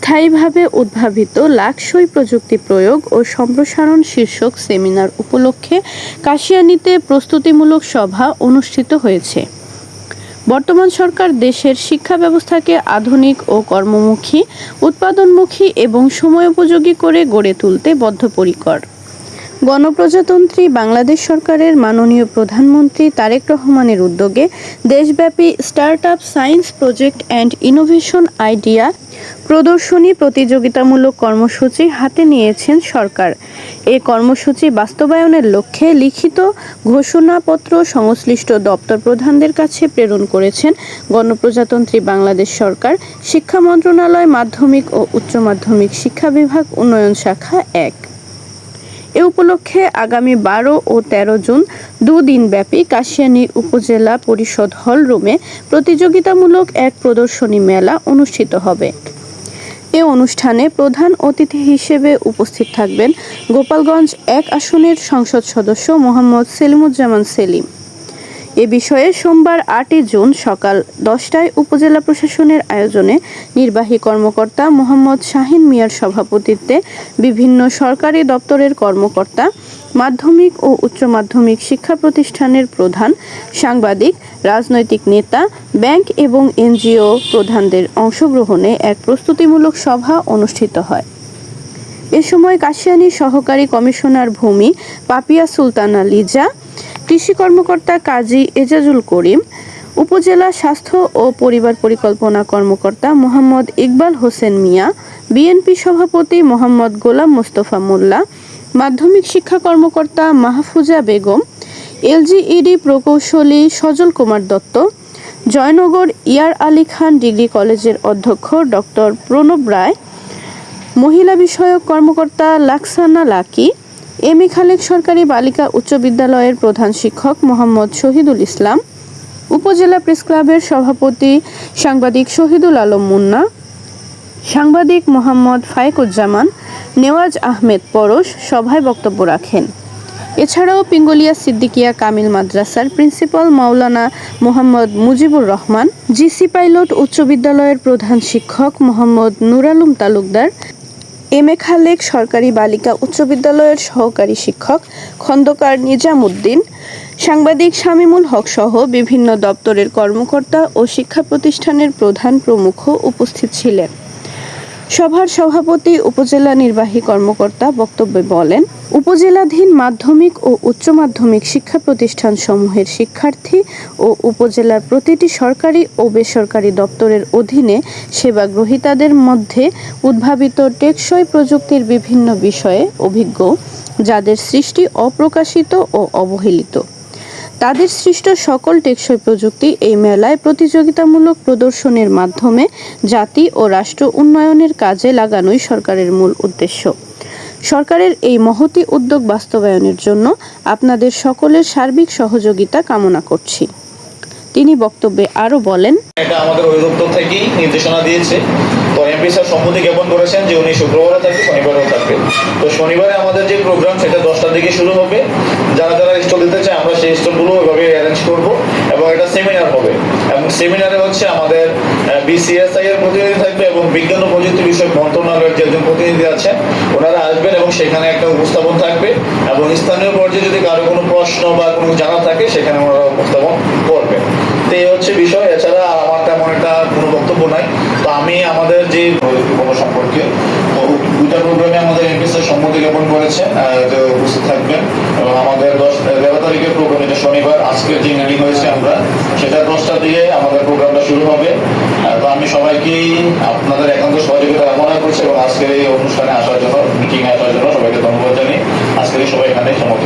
স্থায়ীভাবে উদ্ভাবিত লাক্সই প্রযুক্তি প্রয়োগ ও সম্প্রসারণ শীর্ষক সেমিনার উপলক্ষে কাশিয়ানীতে প্রস্তুতিমূলক সভা অনুষ্ঠিত হয়েছে। বর্তমান সরকার দেশের শিক্ষা ব্যবস্থাকে আধুনিক ও কর্মমুখী, উৎপাদনমুখী এবং সময়োপযোগী করে গড়ে তুলতে বদ্ধপরিকর। গণপ্রজাতন্ত্রী বাংলাদেশ সরকারের মাননীয় প্রধানমন্ত্রী তারেক রহমানের উদ্যোগে দেশব্যাপী startup science project and innovation idea প্রদর্শনী প্রতিযোগিতামূলক কর্মসূচি হাতে নিয়েছেন সরকার। এই কর্মসূচি বাস্তবায়নের লক্ষ্যে লিখিত ঘোষণাপত্র সংশ্লিষ্ট দপ্তর প্রধানদের কাছে প্রেরণ করেছেন গণপ্রজাতন্ত্রী বাংলাদেশ সরকার শিক্ষা মন্ত্রণালয়, মাধ্যমিক ও উচ্চ মাধ্যমিক শিক্ষা বিভাগ, উন্নয়ন শাখা ১। এ উপলক্ষে আগামী ১২ ও ১৩ জুন দুদিনব্যাপী কাশিয়ানী উপজেলা পরিষদ হল রুমে প্রতিযোগিতামূলক এক প্রদর্শনী মেলা অনুষ্ঠিত হবে। এ অনুষ্ঠানে প্রধান অতিথি হিসেবে উপস্থিত থাকবেন গোপালগঞ্জ ১ আসনের সংসদ সদস্য মোহাম্মদ সেলিমুজ্জামান সেলিম। এ বিষয়ে সোমবার ৮ জুন সকাল ১০টায় উপজেলা প্রশাসনের আয়োজনে নির্বাহী কর্মকর্তা মোহাম্মদ শাহিন মিয়ার সভাপতিত্বে বিভিন্ন সরকারি দপ্তরের কর্মকর্তা, মাধ্যমিক ও উচ্চ মাধ্যমিক শিক্ষা প্রতিষ্ঠানের প্রধান, সাংবাদিক, রাজনৈতিক নেতা, ব্যাংক এবং এনজিও প্রধানদের অংশগ্রহণে এক প্রস্তুতিমূলক সভা অনুষ্ঠিত হয়। এ সময় কাশিয়ানী সহকারী কমিশনার ভূমি পাপিয়া সুলতানা লিজা, কৃষি কর্মকর্তা কাজী এজাজুল করিম, উপজেলা স্বাস্থ্য ও পরিবার পরিকল্পনা কর্মকর্তা মোহাম্মদ ইকবাল হোসেন মিয়া, বিএনপি সভাপতি মোহাম্মদ গোলাম মোস্তফা মোল্লা, মাধ্যমিক শিক্ষা কর্মকর্তা মাহফুজা বেগম, এলজিইডি প্রকৌশলী সজল কুমার দত্ত, জয়নগর ইয়ার আলী খান ডিগ্রি কলেজের অধ্যক্ষ ডক্টর প্রণব রায়, মহিলা বিষয়ক কর্মকর্তা লাকসানা লাকি, এম এ খালেক সরকারি বালিকা উচ্চ বিদ্যালয়ের প্রধান শিক্ষক মোহাম্মদ শহীদুল ইসলাম, উপজেলা প্রেস ক্লাবের সভাপতি সাংবাদিক শহীদুল আলম মুন্না, সাংবাদিক মোহাম্মদ ফায়েকুজ্জামান, নেওয়াজ আহমেদ পরশ সভায় বক্তব্য রাখেন। এছাড়াও পিঙ্গলিয়া সিদ্দিকিয়া কামিল মাদ্রাসার প্রিন্সিপাল মাওলানা মোহাম্মদ মুজিবুর রহমান, জিসি পাইলট উচ্চ বিদ্যালয়ের প্রধান শিক্ষক মোহাম্মদ নুর আলম তালুকদার, এম এ খালেক সরকারি বালিকা উচ্চ বিদ্যালয়ের সহকারী শিক্ষক খন্দকার নিজাম উদ্দিন, সাংবাদিক শামীমুল হক সহ বিভিন্ন দপ্তরের কর্মকর্তা ও শিক্ষা প্রতিষ্ঠানের প্রধান প্রমুখ উপস্থিত ছিলেন। সভার সভাপতি উপজেলা নির্বাহী কর্মকর্তা বক্তব্যে বলেন, উপজেলাধীন মাধ্যমিক ও উচ্চ মাধ্যমিক শিক্ষা প্রতিষ্ঠানসমূহের শিক্ষার্থী ও উপজেলার প্রতিটি সরকারি ও বেসরকারি দপ্তরের অধীনে সেবা গ্রহীতাদের মধ্যে উদ্ভাবিত টেকসই প্রযুক্তির বিভিন্ন বিষয়ে অভিজ্ঞ, যাদের সৃষ্টি অপ্রকাশিত ও অবহেলিত, তাদের সৃষ্ট সকল টেকসই প্রযুক্তি এই মেলায় প্রতিযোগিতামূলক প্রদর্শনীর মাধ্যমে জাতি ও রাষ্ট্র উন্নয়নের কাজে লাগানোই সরকারের মূল উদ্দেশ্য। সরকারের এই মহতী উদ্যোগ বাস্তবায়নের জন্য আপনাদের সকলের সার্বিক সহযোগিতা কামনা করছি। তিনি বক্তব্যে আরও বলেন, এটা আমাদের অধিদপ্তর থেকেই নির্দেশনা দিয়েছে। তো এমপি স্যার সম্মতি জ্ঞাপন করেছেন যে উনি শুক্রবারে থাকবে, শনিবারেও থাকবে। তো শনিবারে আমাদের যে প্রোগ্রাম সেটা 10টার দিকে শুরু হবে। যারা যারা স্টল দিতে চায় আমরা সেই স্টলগুলো ওইভাবে অ্যারেঞ্জ করবো এবং এটা সেমিনার হবে। এবং সেমিনারে হচ্ছে আমাদের বিসিএসআই এর প্রতিনিধি থাকবে এবং বিজ্ঞান ও প্রযুক্তি বিষয়ক মন্ত্রণালয়ের যে একজন প্রতিনিধি আছেন ওনারা আসবেন এবং সেখানে একটা উপস্থাপন থাকবে এবং স্থানীয় পর্যায়ে যদি কারো কোনো প্রশ্ন বা কোনো জানা থাকে সেখানে ওনারা উপস্থাপন করবেন। তো এই হচ্ছে বিষয়। এছাড়া আমার তেমন একটা কোনো বক্তব্য নাই। তো আমি আমাদের যে সম্পর্কে দুইটা প্রোগ্রামে আমাদের এমপি স্যার সম্মতি জ্ঞাপন করেছেন, উপস্থিত থাকবেন এবং আমাদের 11 তারিখের প্রোগ্রাম, এটা শনিবার, আজকের যে মিটিং হয়েছে আমরা সেটা 10টা দিয়ে আমাদের প্রোগ্রামটা শুরু হবে। তো আমি সবাইকেই আপনাদের একান্ত সহযোগিতা কামনা করছি এবং আজকের এই অনুষ্ঠানে আসার জন্য, মিটিংয়ে আসার জন্য সবাইকে ধন্যবাদ জানিয়ে আজকের সবাই এখানে সমাপ্ত।